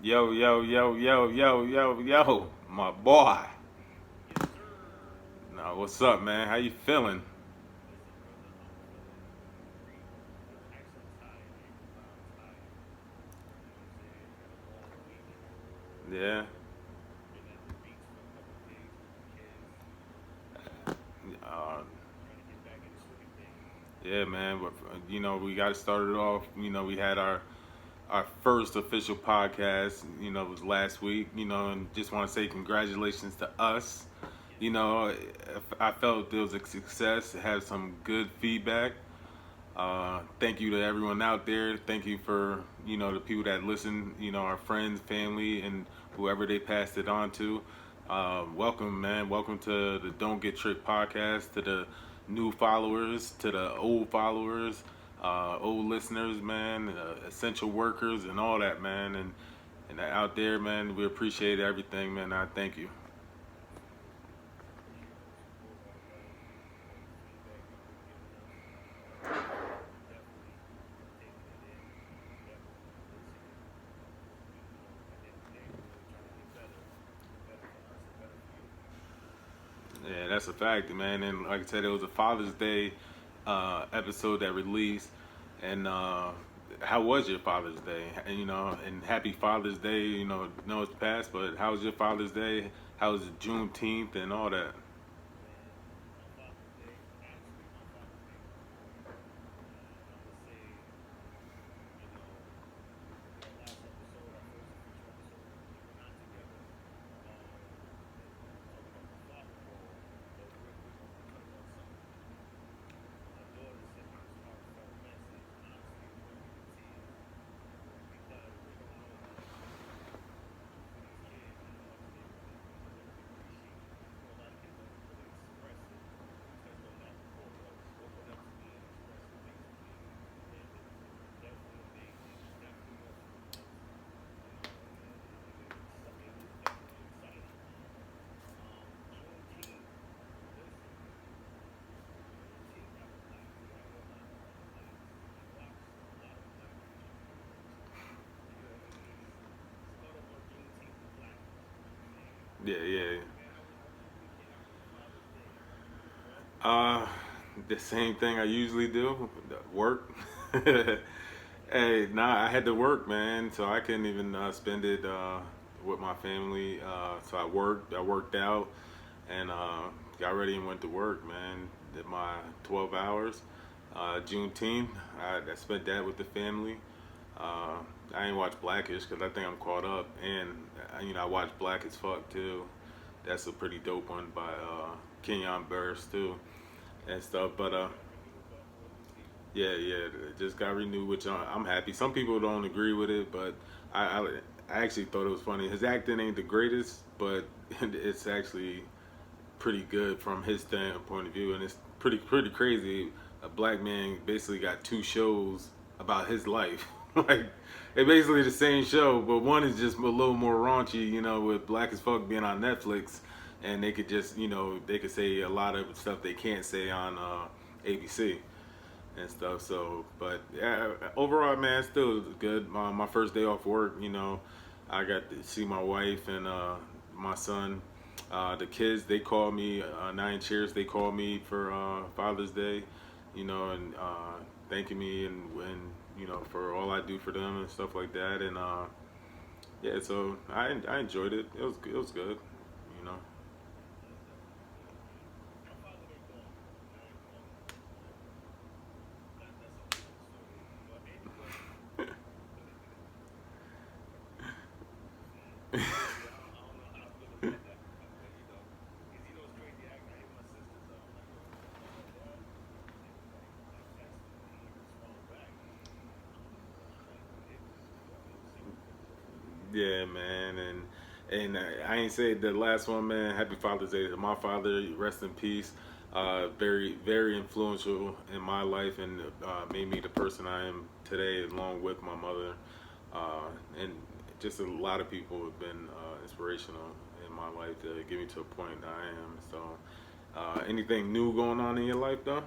Yo, yo, yo, yo, yo, yo, yo, my boy. Now, what's up, man? How you feeling? Yeah, uh, yeah, man. But we got to start it off. We had our first official podcast. It was last week. And just want to say congratulations to us. I felt it was a success. It had some good feedback. Thank you to everyone out there. Thank you for the people that listen. Our friends, family, and whoever they passed it on to. Welcome, man. Welcome to the Don't Get Tricked podcast. To the new followers, to the old followers, old listeners, man, essential workers, and all that, man. And out there, man, we appreciate everything, man. I thank you. Yeah, that's a fact, man. And like I said, it was a Father's Day episode that released. And how was your Father's Day? And and happy Father's Day. Know it's past, but how was your Father's Day? How was Juneteenth and all that? Yeah, yeah. Uh, the same thing I usually do, work. Hey, nah, I had to work, man, so I couldn't even spend it with my family. So I worked. I worked out, and got ready and went to work, man. Did my 12 hours. Juneteenth, I spent that with the family. Uh, I ain't watched Blackish because I think I'm caught up, and I watched Black as Fuck too. That's a pretty dope one by Kenyon Burris too and stuff. But yeah, yeah, it just got renewed, which I'm happy. Some people don't agree with it, but I actually thought it was funny. His acting ain't the greatest, but it's actually pretty good from his standpoint of view, and it's pretty crazy. A black man basically got two shows about his life. Like it's basically the same show, but one is just a little more raunchy, with Black as Fuck being on Netflix, and they could just they could say a lot of stuff they can't say on ABC and stuff. So, but yeah, overall, man, still good. My first day off work, I got to see my wife and my son. The kids, they call me, Nine Cheers, they call me for Father's Day, and thanking me and for all I do for them and stuff like that. And yeah, so I enjoyed it. It was good, you know. Yeah, man, and I ain't say the last one, man. Happy Father's Day to my father. Rest in peace. Very influential in my life and made me the person I am today, along with my mother. And just a lot of people have been inspirational in my life to get me to a point that I am. So, anything new going on in your life, though?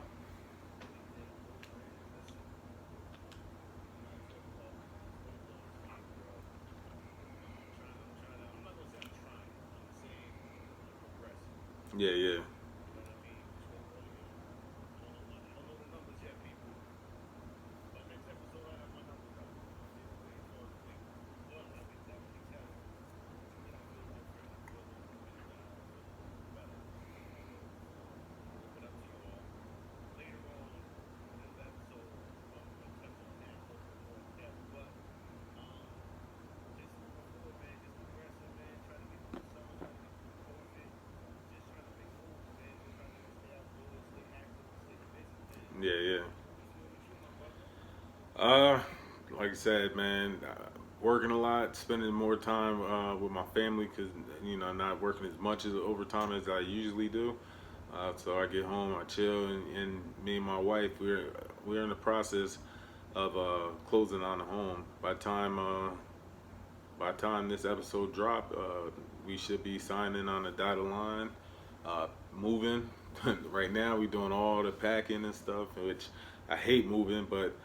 Yeah, yeah. Yeah, yeah. Uh, like I said, man, working a lot, spending more time with my family because not working as much as overtime as I usually do. So I get home, I chill, and me and my wife, we're in the process of closing on a home. By the time this episode drop, we should be signing on the dotted line, moving. Right now, we're doing all the packing and stuff, which I hate moving, but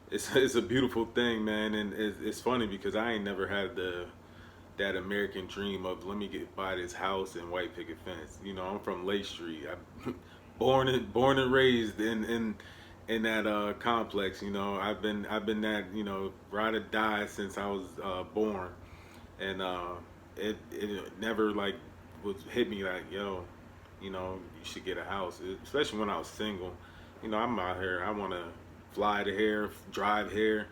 it's a beautiful thing, man, and it's funny because I ain't never had that American dream of let me get buy this house and white picket fence. I'm from Lake Street. I'm born and raised in that complex. I've been that ride or die since I was born, and it never like was hit me like yo, you should get a house, especially when I was single. I'm out here. I want to fly to here, drive here.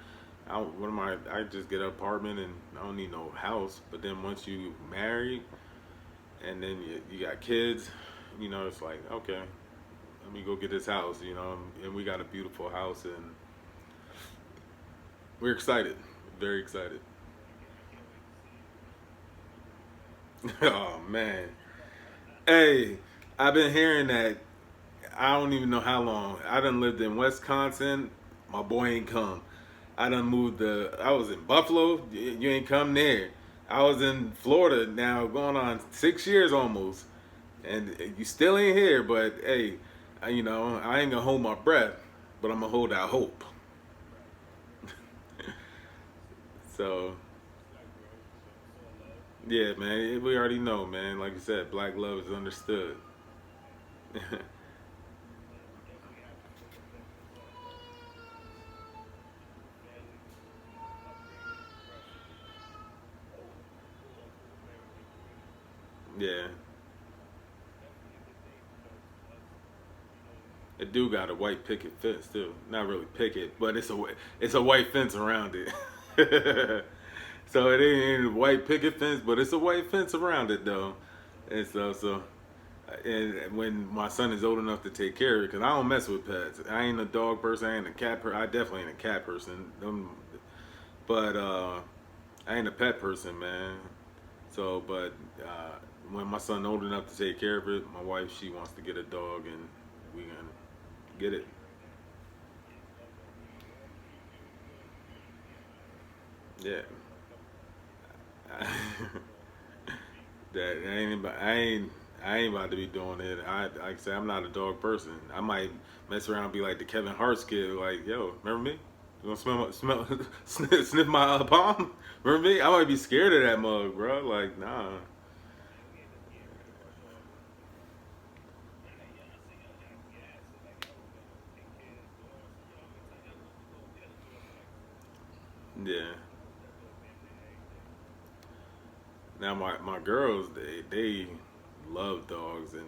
What am I? I just get an apartment and I don't need no house. But then once you marry and then you got kids, it's like okay, let me go get this house. And we got a beautiful house and we're excited, very excited. Oh man, hey, I've been hearing that. I don't even know how long. I done lived in Wisconsin. My boy ain't come. I done moved to. I was in Buffalo. You ain't come there. I was in Florida now, going on 6 years almost, and you still ain't here. But hey, I ain't gonna hold my breath, but I'm gonna hold out hope. So yeah, man, we already know, man. Like you said, black love is understood. Yeah, it do got a white picket fence too. Not really picket, but it's a white fence around it. So it ain't a white picket fence, but it's a white fence around it though. And and when my son is old enough to take care of it, because I don't mess with pets. I ain't a dog person. I ain't a cat person. I definitely ain't a cat person. But I ain't a pet person, man. So, but when my son old enough to take care of it, my wife she wants to get a dog, and we gonna get it. Yeah. That I ain't about to be doing it. Like I say I'm not a dog person. I might mess around and be like the Kevin Hart skit, like, yo, remember me? You gonna sniff my palm? Remember me? I might be scared of that mug, bro. Like, nah. Yeah. Now my girls they love dogs and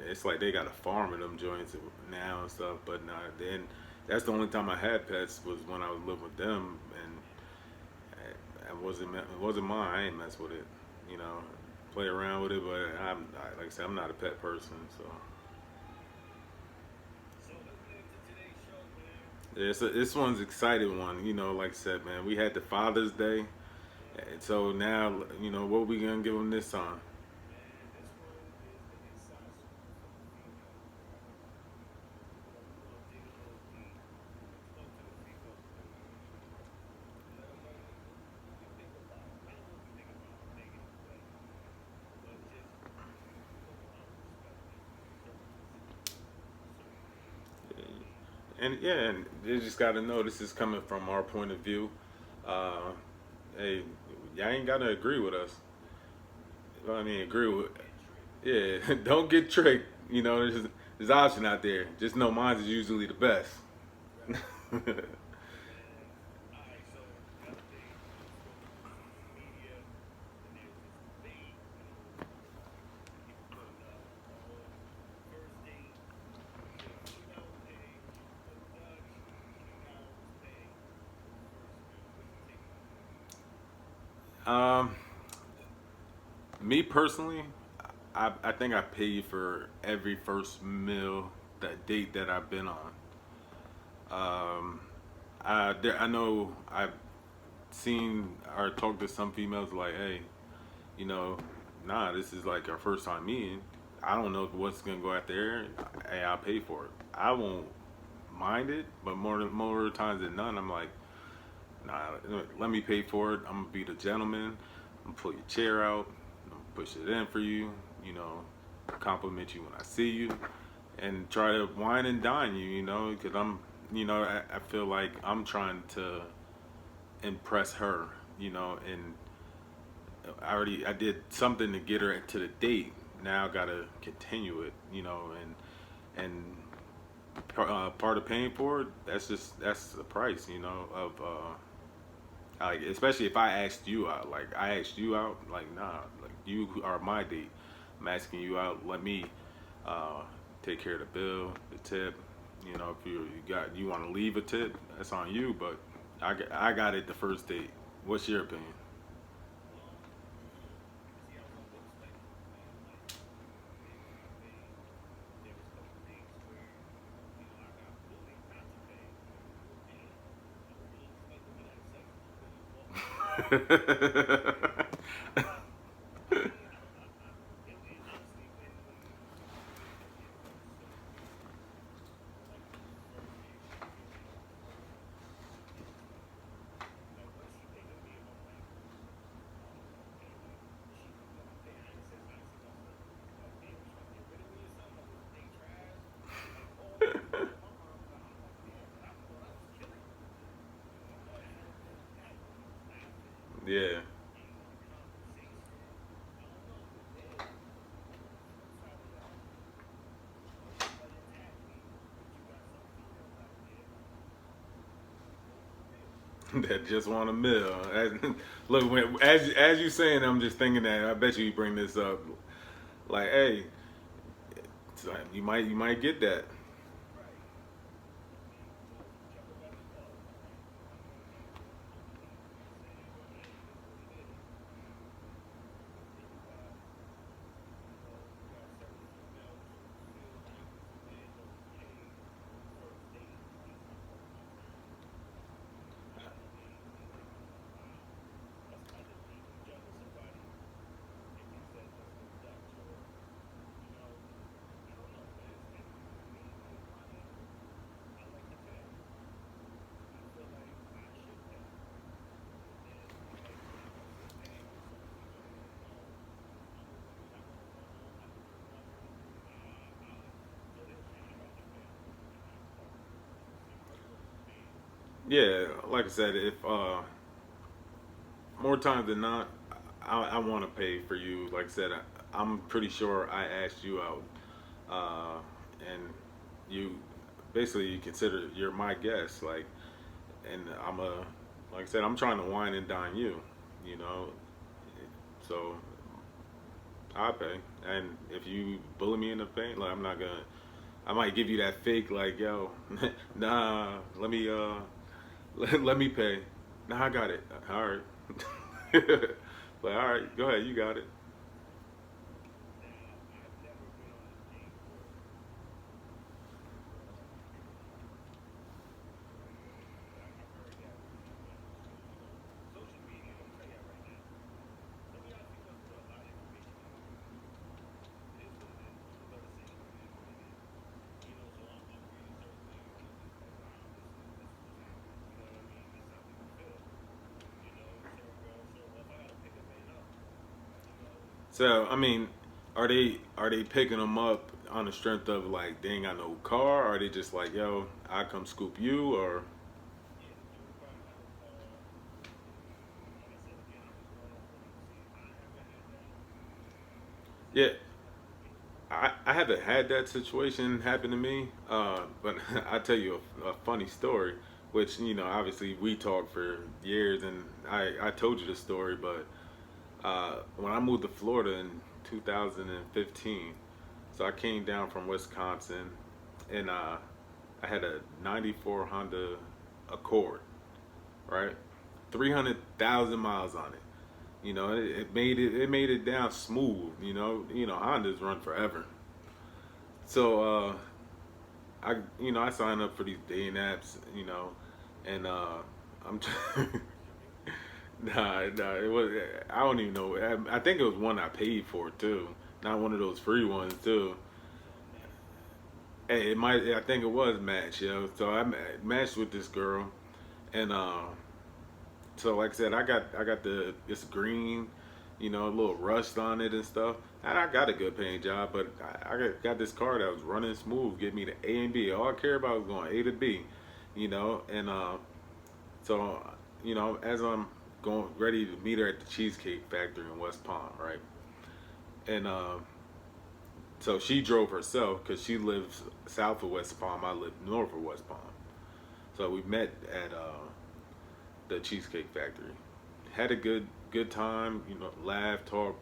it's like they got a farm in them joints now and stuff. But nah, then that's the only time I had pets was when I was living with them and it wasn't mine. I ain't mess with it, you know, play around with it. But like I said, I'm not a pet person, so yeah, this one's exciting one. Like I said, man, we had the Father's Day, and so now what we gonna give them this time? And yeah, and they just got to know this is coming from our point of view. Uh, hey, y'all ain't got to agree with us. Well, I mean, agree with. Yeah, don't get tricked. You know, there's option out there. Just know mine is usually the best. um, Me personally, I think I pay for every first meal that date that I've been on. Um, I know I've seen or talked to some females like, hey, you know, nah, this is like our first time meeting. I don't know what's gonna go out there. Hey, I'll pay for it. I won't mind it, but more times than none, I'm like, nah, let me pay for it. I'm gonna be the gentleman. I'm gonna pull your chair out. I'm gonna push it in for you. You know, compliment you when I see you, and try to wine and dine you. You know, because I feel like I'm trying to impress her. You know, and I did something to get her to the date. Now I gotta continue it. You know, and part of paying for it. That's the price. You know of. Like especially if I asked you out, like I asked you out, like nah, like you are my date. I'm asking you out. Let me uh, take care of the bill, the tip. You know, if you want to leave a tip, that's on you. But I got it the first date. What's your opinion? Yeah. That just want a meal. Look, as you saying, I'm just thinking that I bet you bring this up. Like, hey, you might get that. Yeah, like I said, if more times than not, I want to pay for you. Like I said, I'm pretty sure I asked you out, and you basically you consider you're my guest. Like, and like I said, I'm trying to wine and dine you. You know, so I pay. And if you bully me into paying, like I'm not gonna. I might give you that fake like, yo, nah, let me pay. Nah, I got it. All right. Like, all right, go ahead, you got it. So, I mean, are they picking them up on the strength of like they ain't got no car? Or are they just like, yo, I come scoop you? Or yeah, I haven't had that situation happen to me, but I tell you a funny story, which obviously we talked for years, and I told you the story, but when I moved to Florida in 2015, so I came down from Wisconsin, and I had a '94 Honda Accord, right, 300,000 miles on it. It made it down smooth. Hondas run forever. So I signed up for these dating apps, and I'm nah, it was I don't even know. I think it was one I paid for too, not one of those free ones too. Hey, I think it was Match, So I matched with this girl, and so like I said, I got this green, a little rust on it and stuff. And I got a good paying job, but I got this car that was running smooth, get me to A and B. All I care about was going A to B, and so as I'm going ready to meet her at the Cheesecake Factory in West Palm, right? And so she drove herself because she lives south of West Palm. I live north of West Palm. So we met at the Cheesecake Factory. Had a good time, laugh, talk.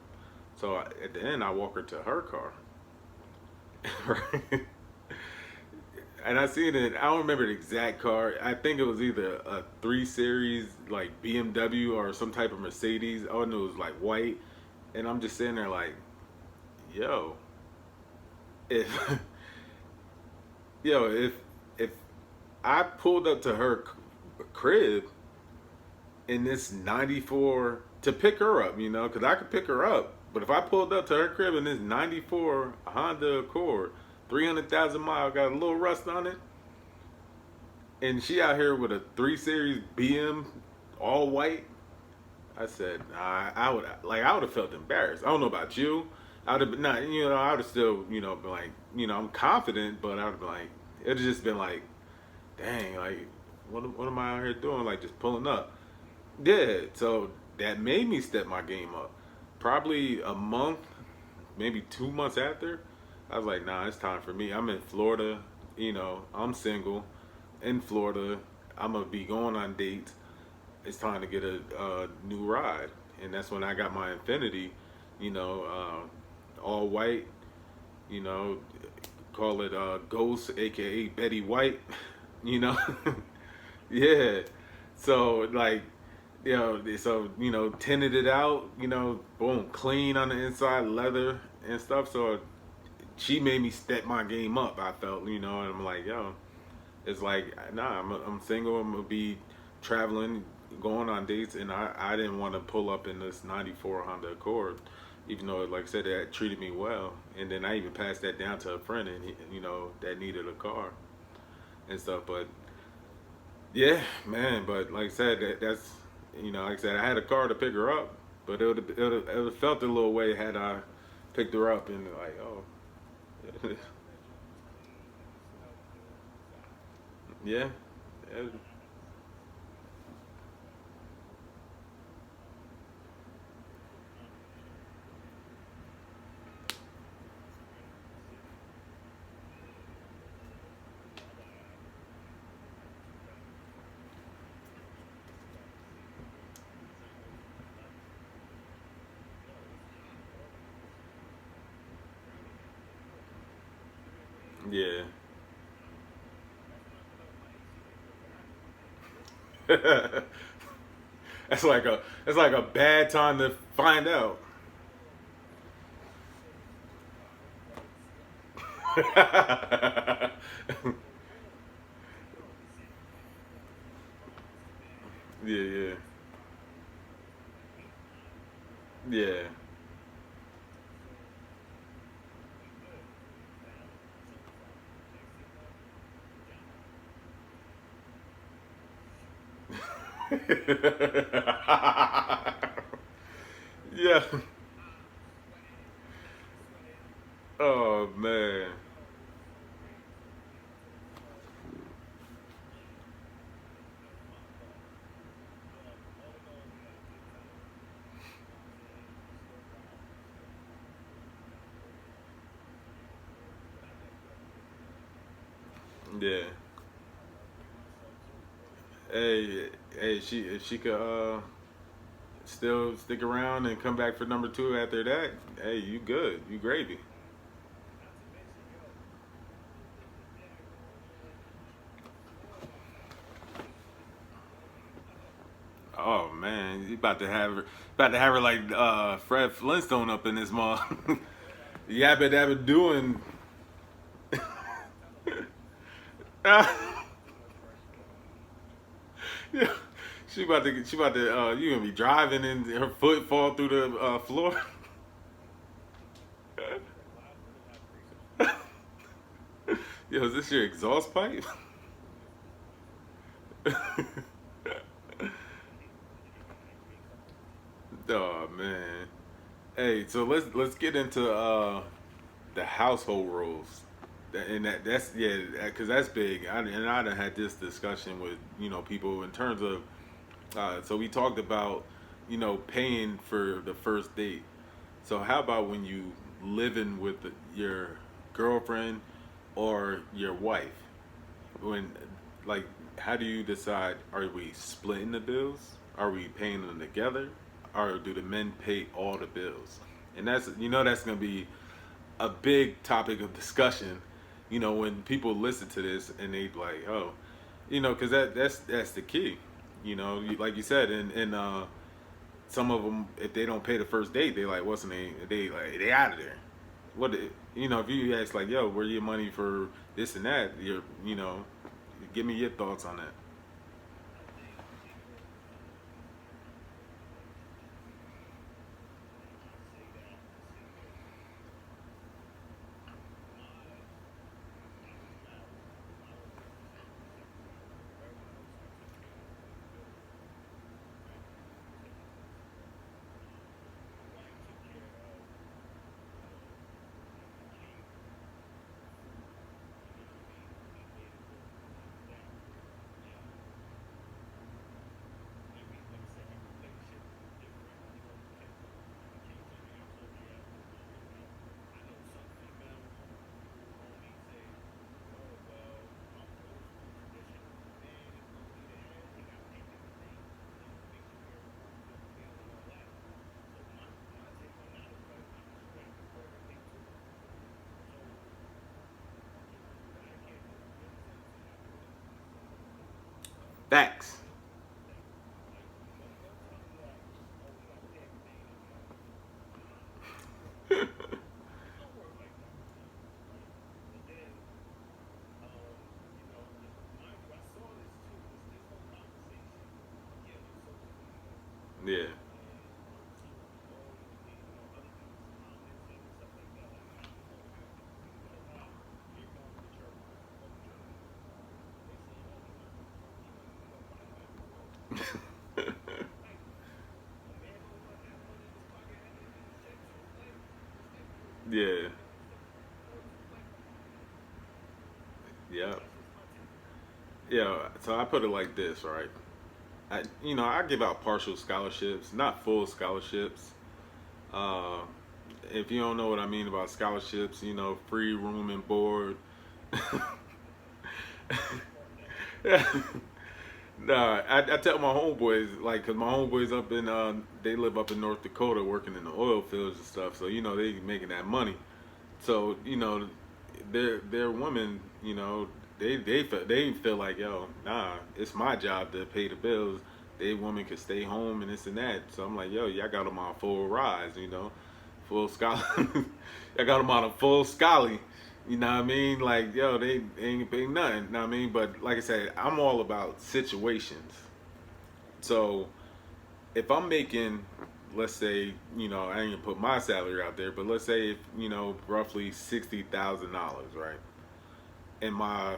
So at the end, I walk her to her car, right? And I seen it. I don't remember the exact car. I think it was either a 3 Series like BMW or some type of Mercedes. Oh, no, it was like white. And I'm just sitting there like, yo, if if I pulled up to her crib in this '94 to pick her up, because I could pick her up. But if I pulled up to her crib in this '94 Honda Accord, 300,000 miles, got a little rust on it, and she out here with a 3 Series BM, all white, I said, nah, I would have felt embarrassed. I don't know about you. I would have been not, I would have still, been like, I'm confident, but I would have been like, it would have just been like, dang, like, what am I out here doing? Like, just pulling up. Yeah, so that made me step my game up. Probably a month, maybe 2 months after, I was like, nah, it's time for me. I'm in Florida, I'm single in Florida. I'm gonna be going on dates. It's time to get a new ride, and that's when I got my Infinity, all white, you know, call it Ghost, aka Betty White, you know. Yeah. So like, tinted it out, boom, clean on the inside, leather and stuff. So she made me step my game up. I felt, and I'm like, yo, it's like, nah, I'm single. I'm gonna be traveling, going on dates, and I didn't want to pull up in this '94 Honda Accord, even though, like I said, that treated me well. And then I even passed that down to a friend, and that needed a car and stuff. But yeah, man. But like I said, that's like I said, I had a car to pick her up, but it would have felt a little way had I picked her up and like, oh, yeah, yeah, yeah. That's like a bad time to find out. Yeah, yeah, yeah. Yeah. Oh man. Yeah. Hey, hey, she if she could still stick around and come back for number two after that, hey, you good. You gravy. Oh man, you about to have her like Fred Flintstone up in this mall. Yabba dabba doing. Yeah. She about to you gonna be driving and her foot fall through the floor. Yo, is this your exhaust pipe? Oh man. Hey, so let's get into the household roles. And that's yeah, because that's big. And I done had this discussion with people in terms of so we talked about paying for the first date. So how about when you living with your girlfriend or your wife? When like how do you decide? Are we splitting the bills? Are we paying them together? Or do the men pay all the bills? And that's that's gonna be a big topic of discussion. When people listen to this and they like, oh, because that's the key. Like you said, and some of them, if they don't pay the first date, they like, what's the name? They like they out of there. What if you ask like, yo, where your money for this and that? Give me your thoughts on that. Facts. Yeah. Yeah. Yeah. Yeah. So I put it like this, right? I give out partial scholarships, not full scholarships. Uh, if you don't know what I mean about scholarships, free room and board. Nah, I tell my homeboys like, cause my homeboys up in they live up in North Dakota working in the oil fields and stuff. So they making that money. So their women, they feel like, yo, nah, it's my job to pay the bills. They woman could stay home and this and that. So I'm like, yo, y'all got them on full rise, full scholar. I got them on a full scully. You know what I mean? Like, yo, they ain't pay nothing. You know what I mean? But like I said, I'm all about situations. So if I'm making, let's say, I ain't gonna put my salary out there, but let's say, roughly $60,000, right? And my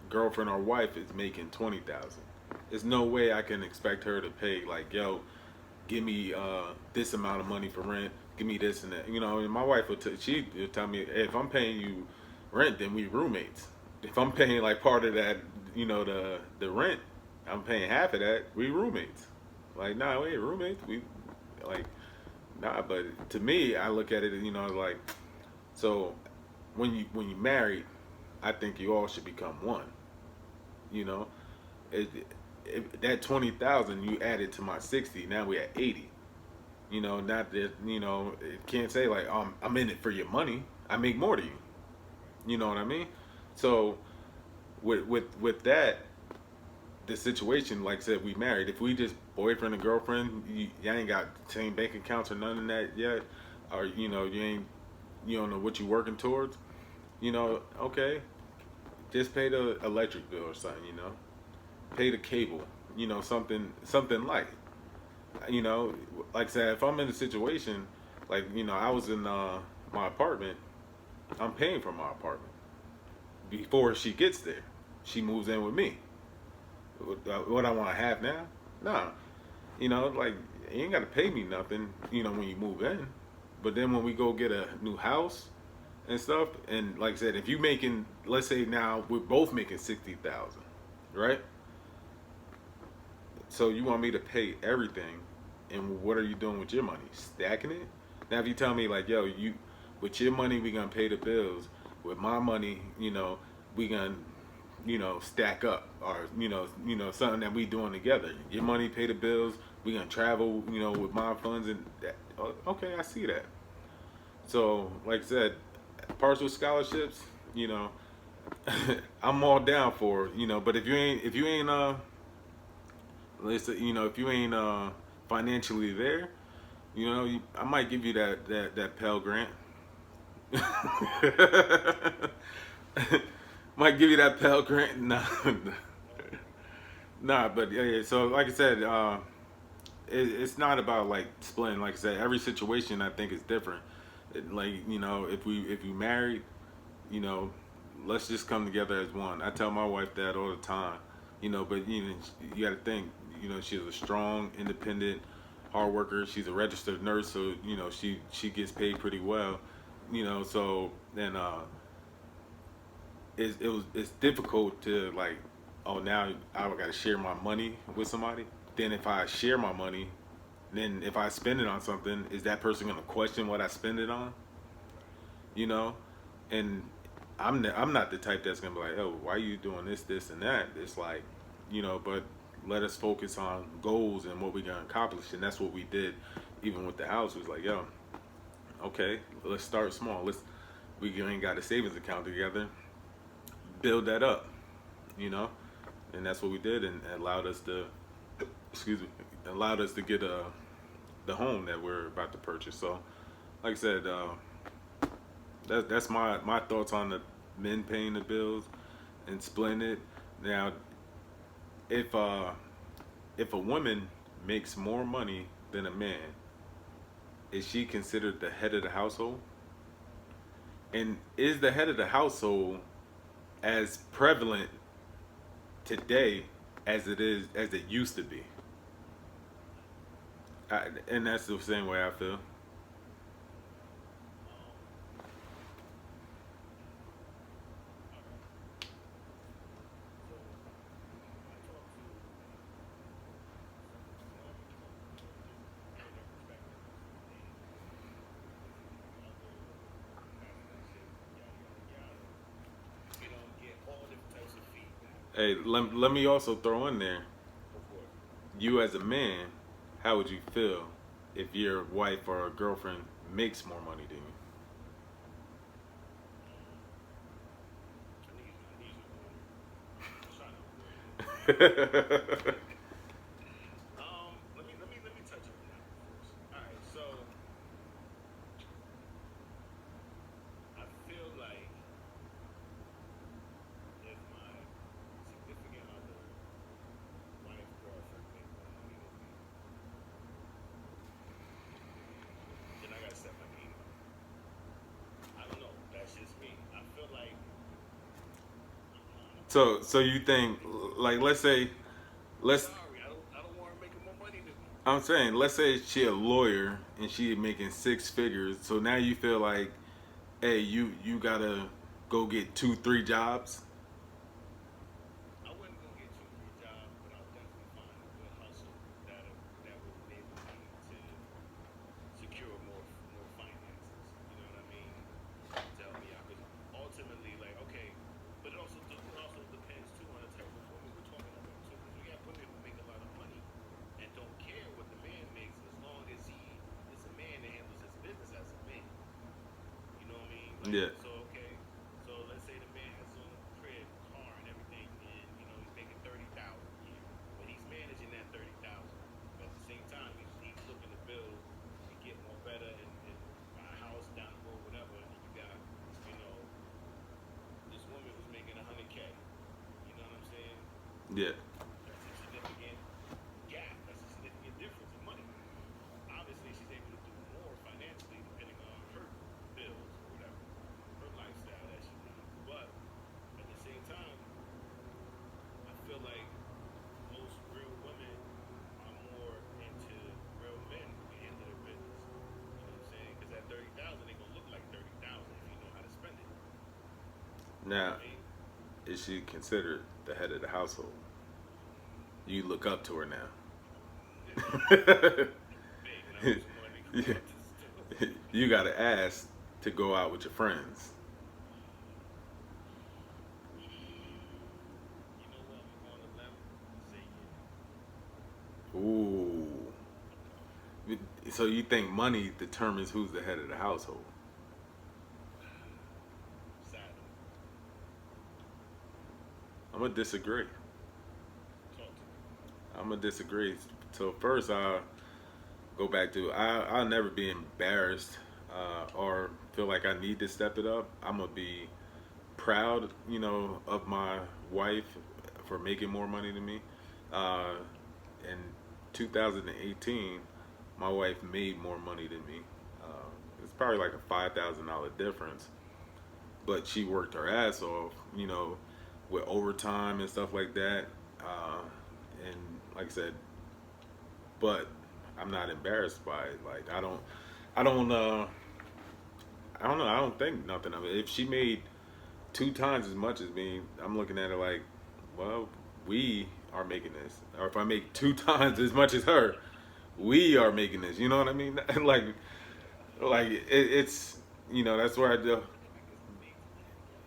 girlfriend or wife is making 20,000. There's no way I can expect her to pay like, yo, give me this amount of money for rent, give me this and that. And my wife she would tell me, hey, if I'm paying you rent, then we roommates. If I'm paying like part of that, the rent, I'm paying half of that, we roommates. Like, nah, we ain't roommates. We like, nah. But to me, I look at it, like, so when you married, I think you all should become one. You know, it, that 20,000 you added to my 60. Now we at 80. You know, not that it can't say like I'm in it for your money. I make more than you. You know what I mean? So with that, the situation, like I said, we married. If we just boyfriend and girlfriend, you ain't got same bank accounts or none of that yet, or you don't know what you working towards. Okay, just pay the electric bill or something. Pay the cable. Something light. You know, like I said, if I'm in a situation like I was in my apartment, I'm paying for my apartment before she gets there. She moves in with me. What I want to have now? Nah. Like you ain't got to pay me nothing. When you move in, but then when we go get a new house and stuff, and like I said, if you making, let's say now we're both making 60,000, right? So you want me to pay everything, and what are you doing with your money? Stacking it? Now if you tell me like, yo, you with your money we gonna pay the bills, with my money, we gonna stack up, or something that we doing together. Your money pay the bills. We gonna travel, with my funds and that. Okay, I see that. So, like I said, partial scholarships, I'm all down for, but if you ain't let's say, if you ain't financially there, I might give you that Pell Grant. Might give you that Pell Grant. Nah, nah, but yeah, yeah. So like I said, it's not about like splitting. Like I said, every situation I think is different. Like if we married, you know, let's just come together as one. I tell my wife that all the time. But you got to think. She's a strong, independent, hard worker. She's a registered nurse, so she gets paid pretty well. So then it's difficult to like, oh, now I got to share my money with somebody. Then if I share my money, then if I spend it on something, is that person gonna question what I spend it on? You know, and I'm not the type that's gonna be like, oh, why are you doing this, this, and that? It's like, but let us focus on goals and what we gonna accomplish, and that's what we did. Even with the house, it was like, yo, okay, let's start small. We ain't got a savings account together. Build that up, you know, and that's what we did, and allowed us to, excuse me, allowed us to get the home that we're about to purchase. So, like I said, that's my thoughts on the men paying the bills and splitting it. Now, if uh, if a woman makes more money than a man, is she considered the head of the household? And is the head of the household as prevalent today as it used to be? And that's the same way I feel. Hey, let me also throw in there, you as a man, how would you feel if your wife or girlfriend makes more money than you? So you think, like, let's I'm saying, let's say she a lawyer and she making six figures. So now you feel like, hey, you gotta go get two, three jobs. Yeah. Yeah. Now, is she considered the head of the household? You look up to her now. Yeah. You got to ask to go out with your friends. Ooh. So you think money determines who's the head of the household? I'm gonna disagree. I'm gonna disagree. So first, I go back to I'll never be embarrassed or feel like I need to step it up. I'm gonna be proud, of my wife for making more money than me. Uh, in 2018, my wife made more money than me. It's probably like a $5,000 difference, but she worked her ass off, with overtime and stuff like that. And like I said, but I'm not embarrassed by it. Like I don't, I don't know. I don't think nothing of it. If she made two times as much as me, I'm looking at it like, well, we are making this. Or if I make two times as much as her, we are making this. You know what I mean? It's that's where I do.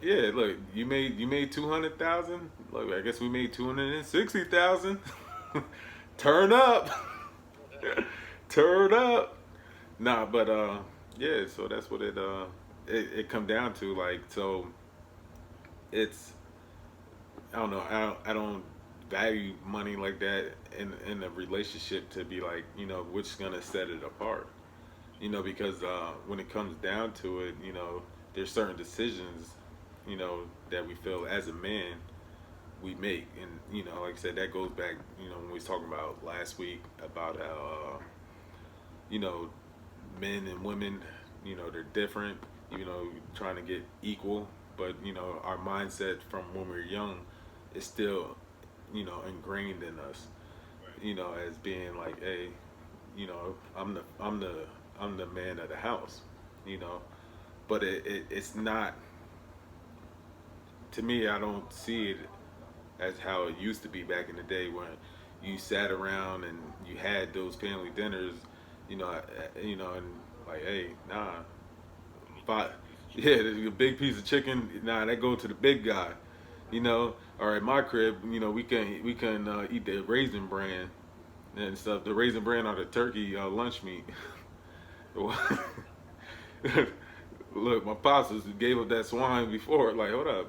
Yeah, look, you made 200,000. Look, I guess we made 260,000. Turn up, turn up. Nah, but yeah. So that's what it come down to. Like, so it's I don't value money like that in a relationship to be like which is gonna set it apart. Because when it comes down to it, there's certain decisions that we feel as a man we make, and like I said, that goes back when we was talking about last week about how you know men and women they're different, trying to get equal, but our mindset from when we are young is still ingrained in us, as being like, hey, I'm the man of the house, you know. But it's not, to me. I don't see it as how it used to be back in the day when you sat around and you had those family dinners, and like, hey, nah, but yeah, the big piece of chicken, nah, that go to the big guy, Or at my crib, we can eat the raisin bran and stuff. The raisin bran or the turkey lunch meat. Look, my pops gave up that swine before. Like, hold up,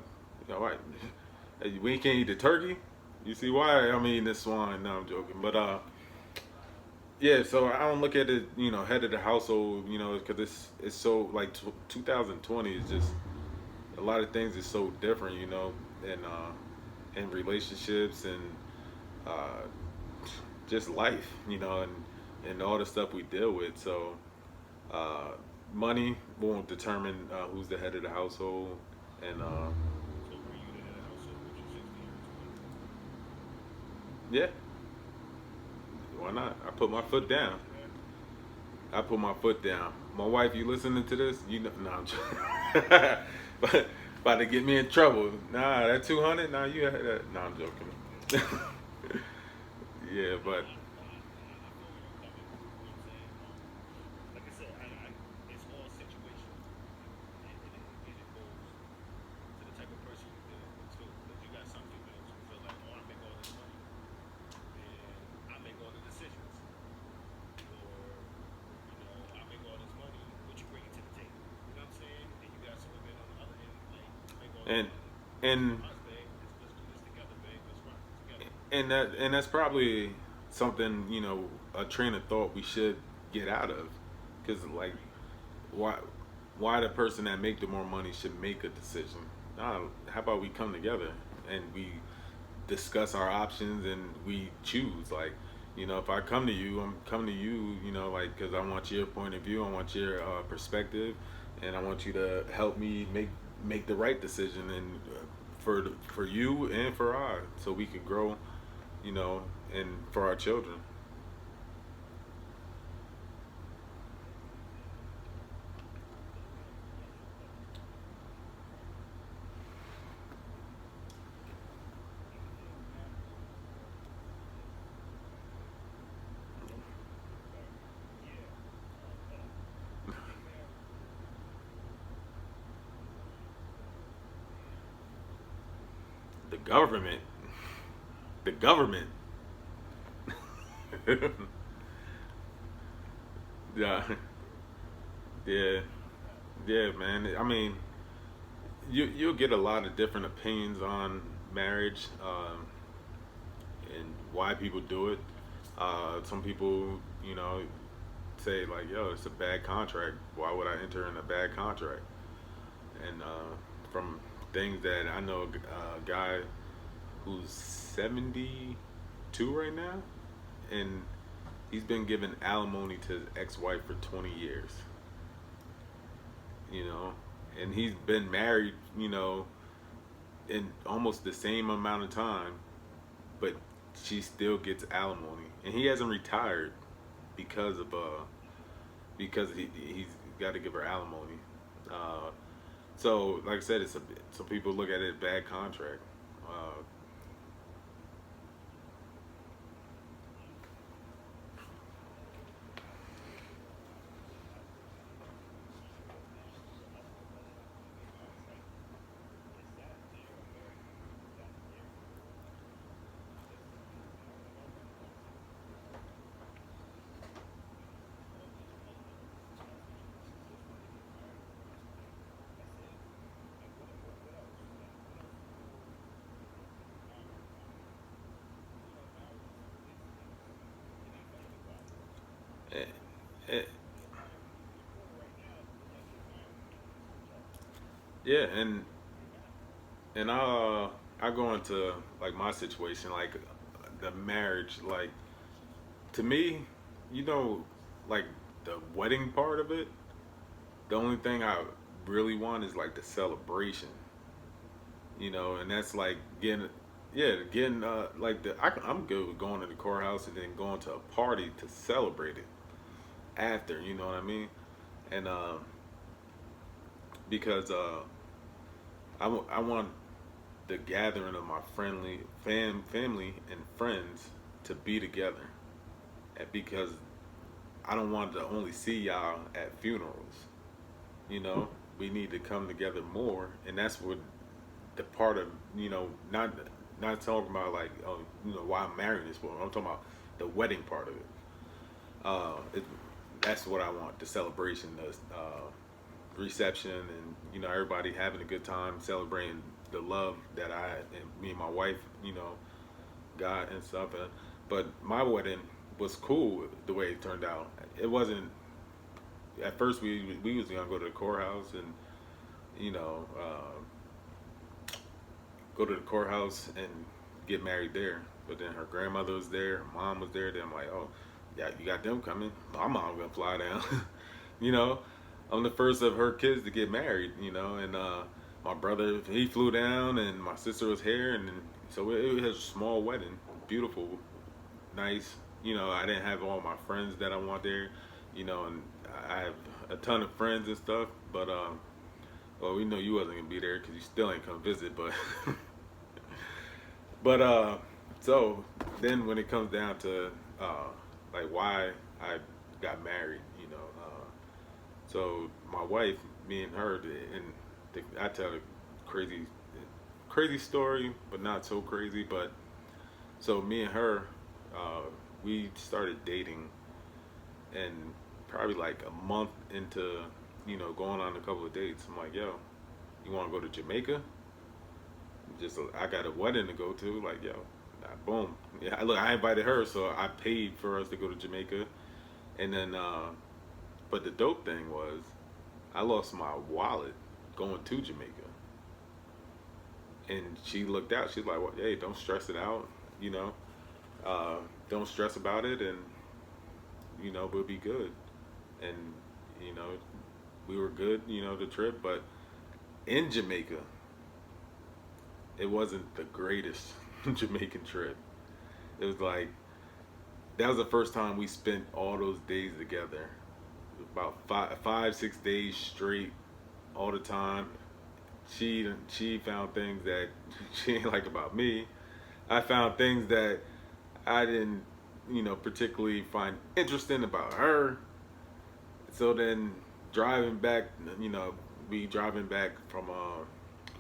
all right, hey, we can't eat the turkey. You see why I'm eating this swine? No, I'm joking. But yeah. So I don't look at it, head of the household, because it's so like 2020 is just a lot of things is so different, and relationships and uh, just life, and all the stuff we deal with. So uh, money won't determine who's the head of the household, and yeah, why not? I put my foot down. I put my foot down. My wife, you listening to this? No, I'm joking. But about to get me in trouble. Nah, that 200. Nah, you had that. Nah, I'm joking. Yeah, but and and and that's probably something, a train of thought we should get out of, because like, why the person that make the more money should make a decision? Nah, how about we come together and we discuss our options and we choose? Like, if I come to you, I'm coming to you, like, because I want your point of view, I want your perspective, and I want you to help me make the right decision, and for you and for I, so we can grow, you know, and for our children. The government, the government. Yeah, yeah, yeah, man. I mean, you'll get a lot of different opinions on marriage, and why people do it. Some people, say like, "Yo, it's a bad contract. Why would I enter in a bad contract?" And from things that I know, a guy who's 72 right now, and he's been giving alimony to his ex-wife for 20 years. You know, and he's been married, in almost the same amount of time, but she still gets alimony, and he hasn't retired because of because he's got to give her alimony. Uh, so, like I said, some people look at it bad contract. Uh, eh, eh, yeah, and I go into like my situation, like the marriage, like to me, you know, like the wedding part of it. The only thing I really want is like the celebration, and that's like getting, yeah, getting like I'm good with going to the courthouse and then going to a party to celebrate it after, you know what I mean? And because I want the gathering of my family and friends to be together, and because I don't want to only see y'all at funerals. You know, we need to come together more, and that's what the part of, not talking about like, oh, why I'm marrying this woman. I'm talking about the wedding part of it. It that's what I want, the celebration, the reception, and everybody having a good time celebrating the love that I and me and my wife, got and stuff. But my wedding was cool the way it turned out. It wasn't at first. We was gonna go to the courthouse and you know go to the courthouse and get married there. But then her grandmother was there, her mom was there. Then I'm like, oh, yeah, you got them coming. My mom gonna fly down. you know, I'm the first of her kids to get married. And my brother, he flew down, and my sister was here, and so it was a small wedding, beautiful, nice. I didn't have all my friends that I want there. And I have a ton of friends and stuff, but well, we know you wasn't gonna be there because you still ain't come visit, but but so then when it comes down to like why I got married, so my wife, me and her, and I tell a crazy story, but not so crazy. But so me and her, uh, we started dating, and probably like a month into going on a couple of dates, I'm like, yo, you want to go to Jamaica? just I got a wedding to go to. Like, yo, boom. Yeah, look, I invited her, so I paid for us to go to Jamaica, and then, but the dope thing was, I lost my wallet going to Jamaica, and she looked out. She's like, "Well, hey, don't stress it out, you know, uh, don't stress about it, and we'll be good." And you know, we were good, the trip, but in Jamaica, it wasn't the greatest Jamaican trip. It was like that was the first time we spent all those days together, about 5, 6 days straight, all the time. She found things that she ain't like about me. I found things that I didn't, particularly find interesting about her. So then driving back, we driving back from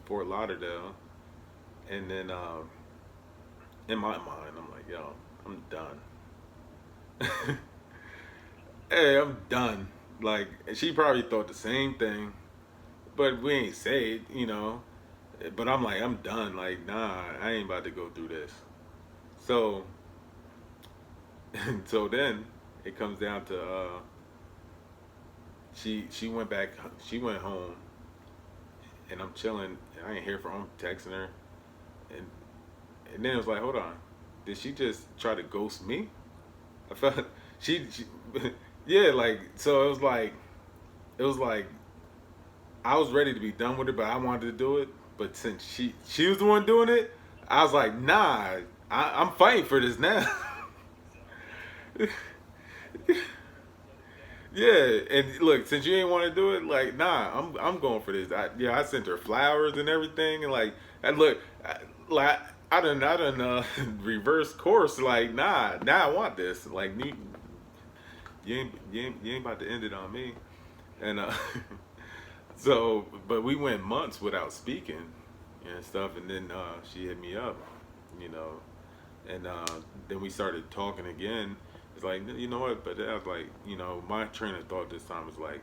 Fort Lauderdale, and then in my mind, I'm like, yo, I'm done. Hey, I'm done. Like, she probably thought the same thing, but we ain't say it. But I'm like, I'm done. Like, nah, I ain't about to go through this. So, so then it comes down to she went back, she went home, and I'm chilling. I ain't hear from her. I'm texting her, and then it was like, hold on, did she just try to ghost me? I felt she yeah, like so it was like I was ready to be done with it, but I wanted to do it. But since she was the one doing it, I was like, nah, I'm fighting for this now. Yeah, and look, since you ain't want to do it, like, nah, I'm going for this. I sent her flowers and everything, and like, and look, like, I done reverse course. Like, nah, now I want this. Like, you ain't about to end it on me. And so, but we went months without speaking and stuff, and then she hit me up, you know, and then we started talking again. It's like, you know what? But I was like, my train of thought this time was like,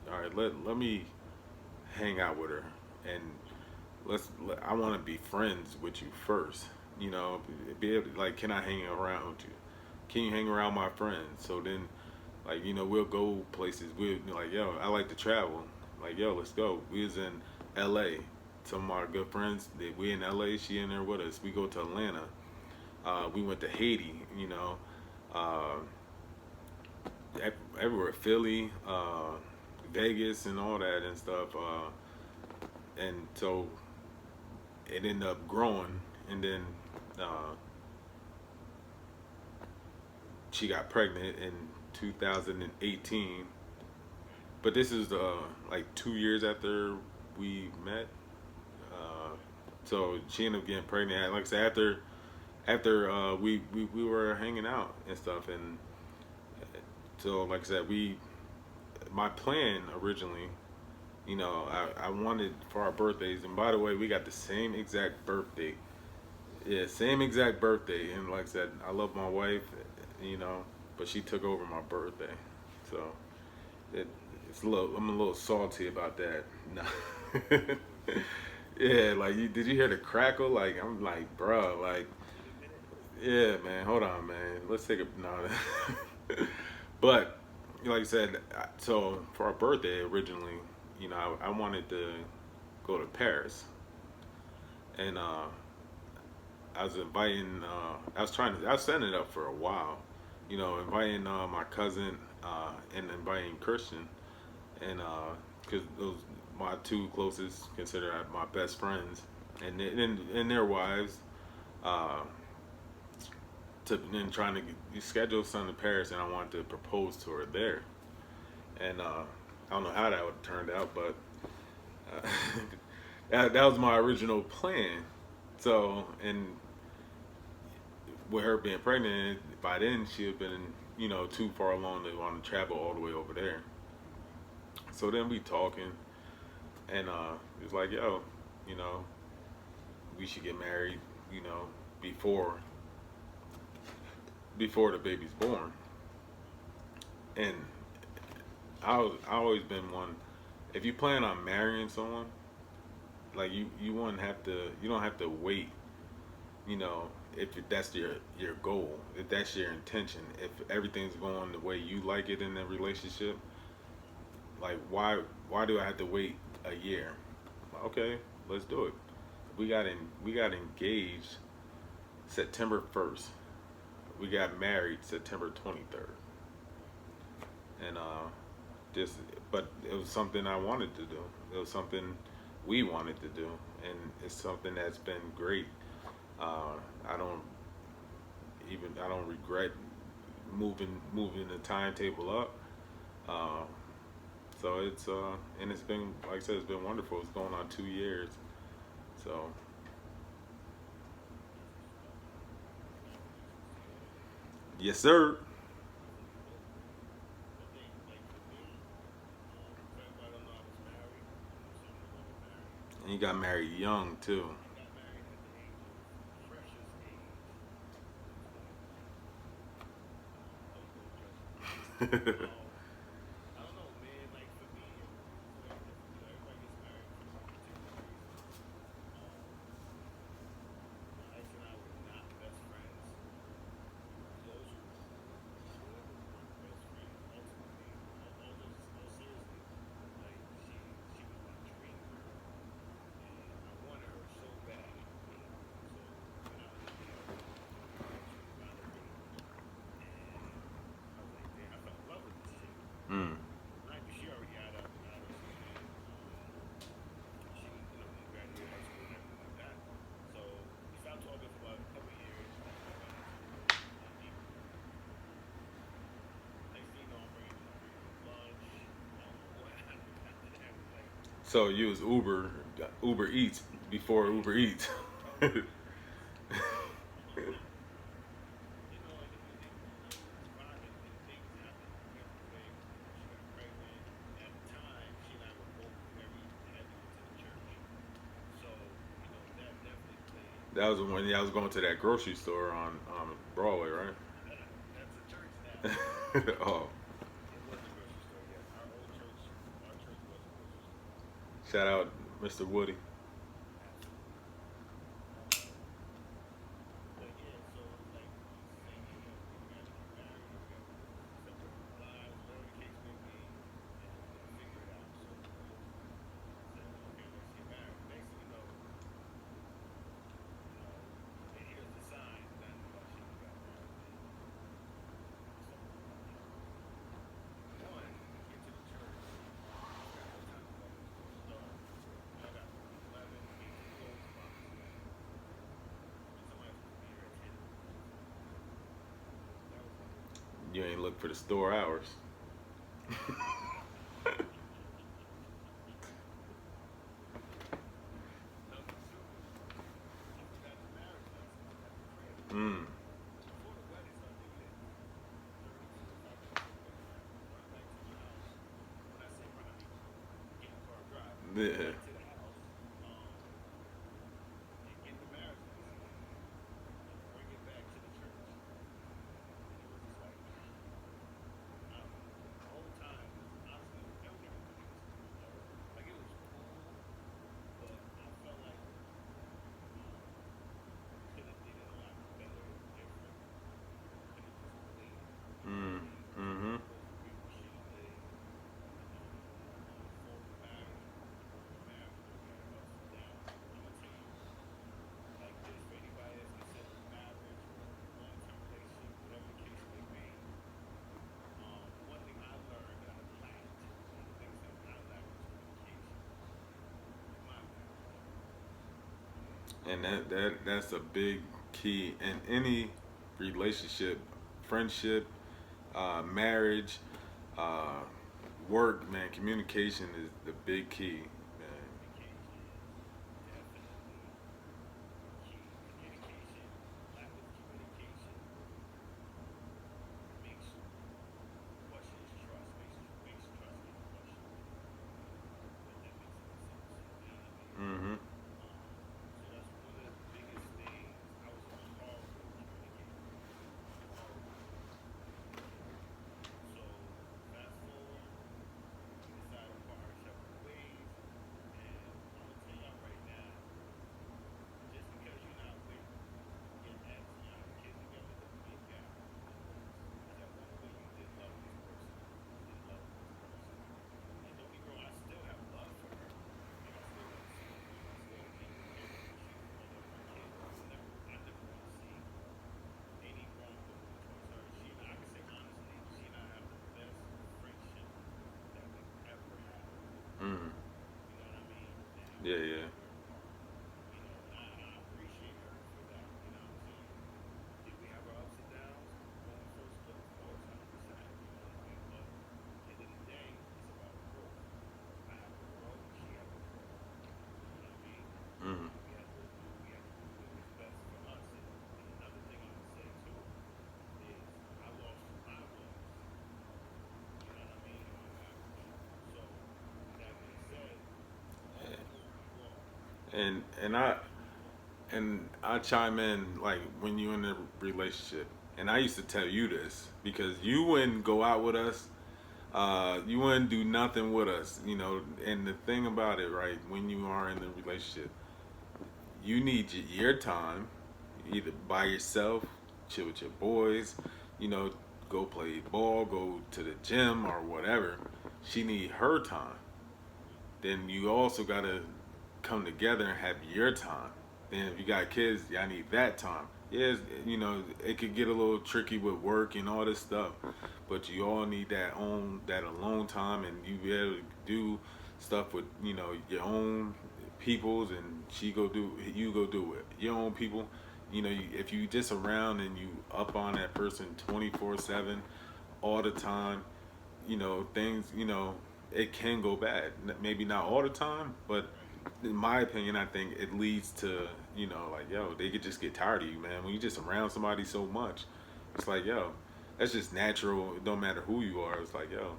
all right, let me hang out with her, and I want to be friends with you first. Be able to, like, can I hang around you? Can you hang around my friends? So then, like, we'll go places. We'll like, yo, I like to travel. Like, yo, let's go. We was in L.A. Some of our good friends, we in L.A. She in there with us. We go to Atlanta. We went to Haiti. Uh, everywhere, Philly, Vegas, and all that and stuff. And so it ended up growing, and then uh, she got pregnant in 2018. But this is like 2 years after we met. Uh, so she ended up getting pregnant. Like I said, after we were hanging out and stuff, and so like I said, my plan originally, I wanted for our birthdays. And by the way, we got the same exact birthday. Yeah, same exact birthday. And like I said, I love my wife, but she took over my birthday, so it, I'm a little salty about that. No. Yeah, like did you hear the crackle? Like I'm like, bro, like yeah, man. Hold on, man. Let's take a no. But like I said, so for our birthday originally, I wanted to go to Paris, and I was inviting. I was setting it up for a while, inviting my cousin and inviting Christian, and because those my two closest, consider my best friends, and their wives. Uh, to then trying to schedule something in Paris, and I wanted to propose to her there. And I don't know how that would have turned out, but uh, that was my original plan. So, and with her being pregnant, by then she had been, too far along to want to travel all the way over there. So then we talking, and it was like, yo, you know, we should get married, before the baby's born. And I always been one. If you plan on marrying someone, like you wouldn't have to. You don't have to wait. You know, if that's your goal, if that's your intention, if everything's going the way you like it in the relationship, like why do I have to wait a year? Okay, let's do it. We got engaged September 1st. We got married September 23rd, and just but it was something I wanted to do. It was something we wanted to do, and it's something that's been great. Uh, I don't I don't regret moving the timetable up. Uh, so it's and it's been like I said, it's been wonderful. It's going on 2 years. So yes, sir. And you got married young too. Mm. So you was Uber Eats before Uber Eats. That was when I was going to that grocery store on Broadway, right? Oh, shout out Mr. Woody. You ain't look for the store hours. Mm. Yeah. Mm. Mm-hmm. And that's a big key in any relationship, friendship, marriage, uh, work. Man, communication is the big key. Man. Mm-hmm. Yeah, yeah. Mm. And I chime in like when you're in a relationship, and I used to tell you this because you wouldn't go out with us, you wouldn't do nothing with us, you know. And the thing about it, right, when you are in a relationship, you need your time, either by yourself, chill with your boys, you know, go play ball, go to the gym or whatever. She need her time. Then you also gotta come together and have your time. Then if you got kids, y'all need that time. Yes, you know, it could get a little tricky with work and all this stuff, but you all need that alone time, and you be able to do stuff with your own peoples, and you go do it your own people. You know, if you just around and you up on that person 24/7 all the time, things, it can go bad. Maybe not all the time, but in my opinion, I think it leads to, like, yo, they could just get tired of you, man. When you just around somebody so much, it's like, yo, that's just natural. It don't matter who you are. It's like, yo,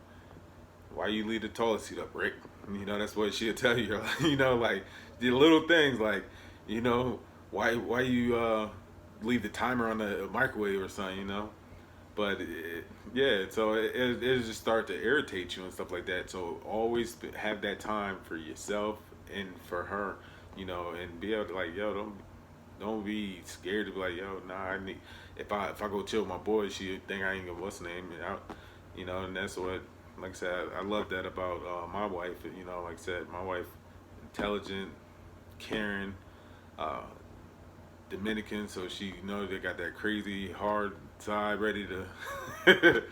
why you leave the toilet seat up, Rick? That's what she'll tell you. Like the little things, like, you know, why you leave the timer on the microwave or something, but yeah, so it just start to irritate you and stuff like that. So always have that time for yourself and for her, and be able to, like, yo, don't be scared to be like, yo, nah, I need, if I go chill with my boys, she think I ain't gonna what's the name, and and that's what, like I said, I love that about my wife. Like I said, my wife, intelligent, caring, uh, Dominican, so she they got that crazy hard side ready to,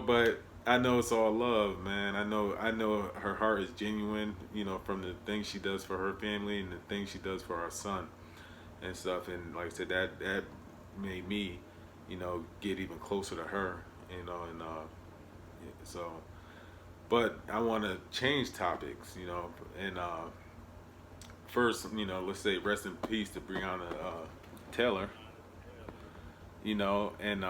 But I know it's all love, man. I know her heart is genuine, from the things she does for her family and the things she does for our son and stuff. And like I said, that made me, get even closer to her, and so. But I want to change topics, and first, let's say rest in peace to Breonna Taylor, and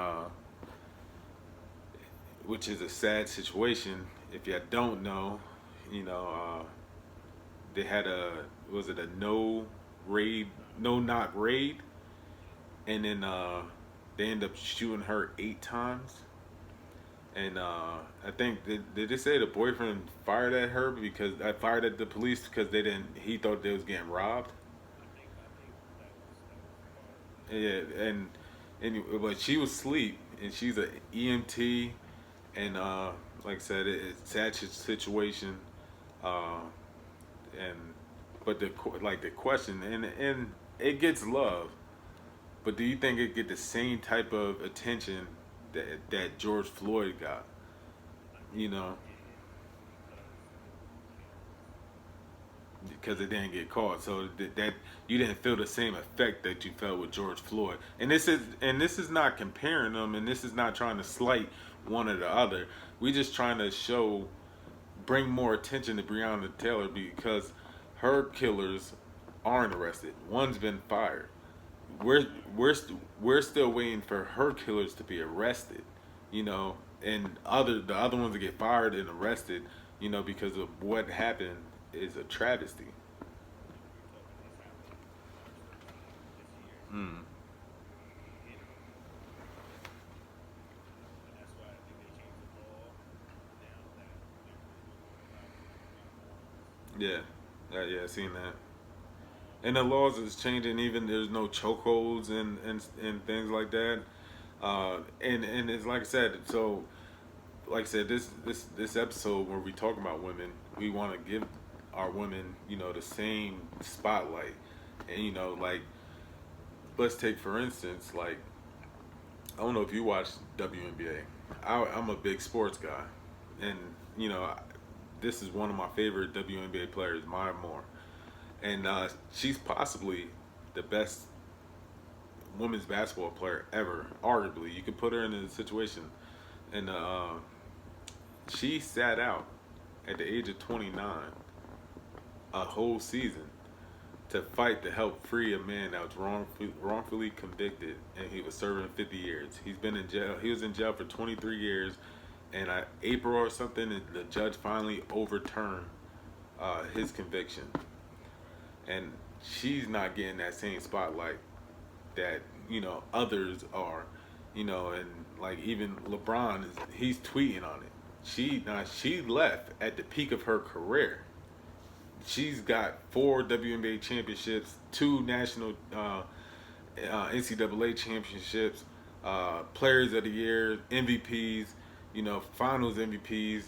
which is a sad situation. If you don't know, you know, they had was it a no knock raid, and then they end up shooting her 8 times. And I think did they say the boyfriend fired at her because I fired at the police because they didn't he thought they was getting robbed. Yeah, and but she was asleep, and she's a EMT, and like I said, it's sad situation, uh, and but the question, and it gets love, but do you think it get the same type of attention that George Floyd got? You know, because it didn't get caught. So that you didn't feel the same effect that you felt with George Floyd. And this is not comparing them, and this is not trying to slight one or the other. We just trying to bring more attention to Breonna Taylor because her killers aren't arrested. One's been fired. We're we're still waiting for her killers to be arrested, and the other ones to get fired and arrested, because of what happened is a travesty. Mm. Yeah, yeah, I seen that. And the laws is changing. Even there's no chokeholds and things like that. And it's like I said. So like I said, this episode where we talk about women, we want to give our women, the same spotlight. And like, let's take for instance, like, I don't know if you watch WNBA. I'm a big sports guy, and you know, this is one of my favorite WNBA players, Maya Moore. and she's possibly the best women's basketball player ever. Arguably, you could put her in a situation, and she sat out at the age of 29 a whole season to fight to help free a man that was wrongfully convicted, and he was serving 50 years. He's been in jail. He was in jail for 23 years, and April or something, the judge finally overturned his conviction, and she's not getting that same spotlight that others are, and like even LeBron he's tweeting on it. She left at the peak of her career. She's got four WNBA championships, two national NCAA championships, Players of the Year, MVPs, Finals MVPs.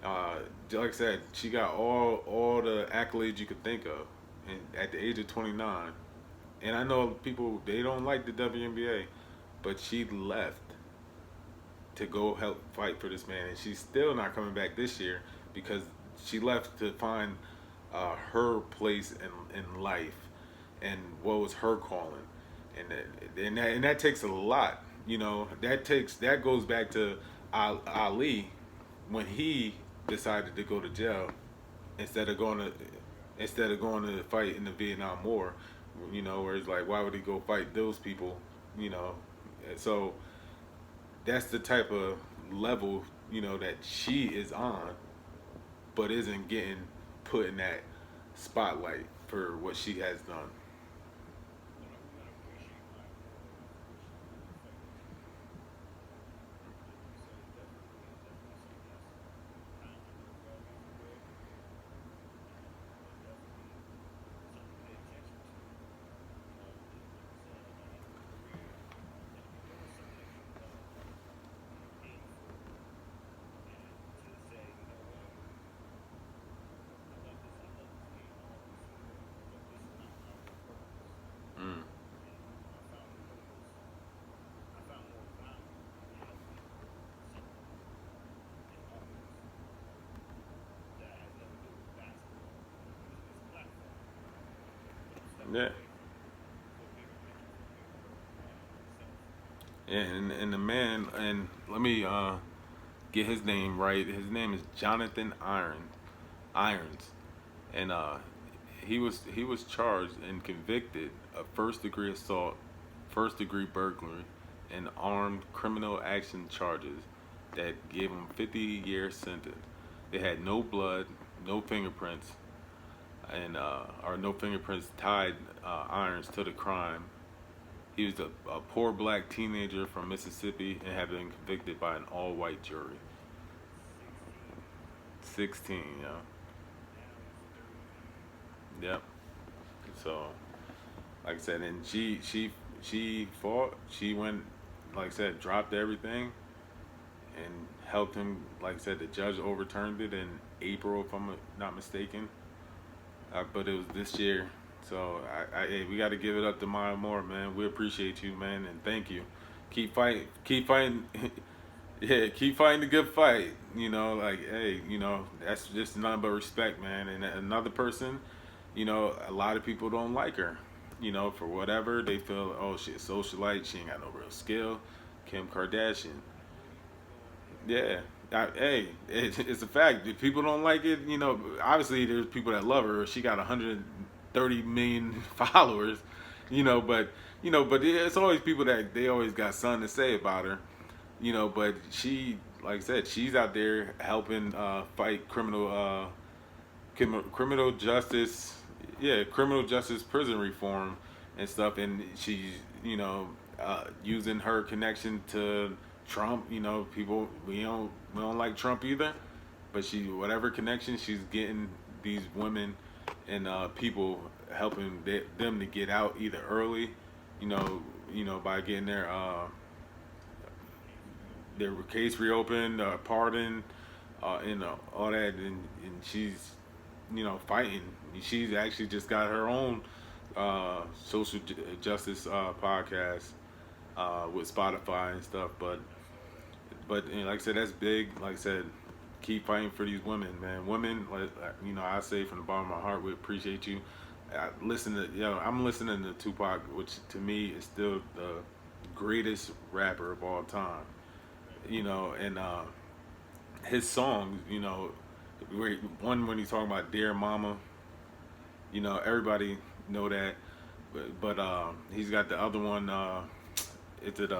Like I said, she got all the accolades you could think of, and at the age of 29. And I know people they don't like the WNBA, but she left to go help fight for this man, and she's still not coming back this year because she left to find her place in life and what was her calling, and that takes a lot. That goes back to Ali when he decided to go to jail instead of going to fight in the Vietnam War. Where it's like, why would he go fight those people? You know, so that's the type of level that she is on, but isn't getting put in that spotlight for what she has done. Mm. Yeah. And the man, and let me get his name right. His name is Jonathan Irons, and he was charged and convicted of first degree assault, first degree burglary, and armed criminal action charges that gave him 50-year sentence. They had no blood, no fingerprints, and or no fingerprints tied Irons to the crime. He was a poor black teenager from Mississippi and had been convicted by an all-white jury. 16, yeah. Yep. So, like I said, and she fought. She went, like I said, dropped everything and helped him. Like I said, the judge overturned it in April, if I'm not mistaken. But it was this year. So hey, we got to give it up to Maya Moore, man. We appreciate you, man, and thank you. Keep fighting. Keep fighting. Yeah, keep fighting the good fight. Like, hey, that's just nothing but respect, man. And another person, a lot of people don't like her. For whatever they feel. Oh, she's a socialite. She ain't got no real skill. Kim Kardashian. Yeah. Hey, it's a fact. If people don't like it, obviously there's people that love her. She got 130 million followers, but it's always people that they always got something to say about her, but she, like I said, she's out there helping fight criminal justice, yeah, criminal justice, prison reform and stuff, and she's using her connection to Trump. People we don't like Trump either, but she whatever connection she's getting these women and people helping them to get out either early, by getting their case reopened, pardon, and all that, and she's fighting. She's actually just got her own social justice podcast with Spotify and stuff. But like I said, that's big. Like I said, keep fighting for these women, man. Women, I say from the bottom of my heart, we appreciate you. I'm listening to Tupac, which to me is still the greatest rapper of all time. And his songs, one when he's talking about "Dear Mama," everybody know that, but he's got the other one. Is it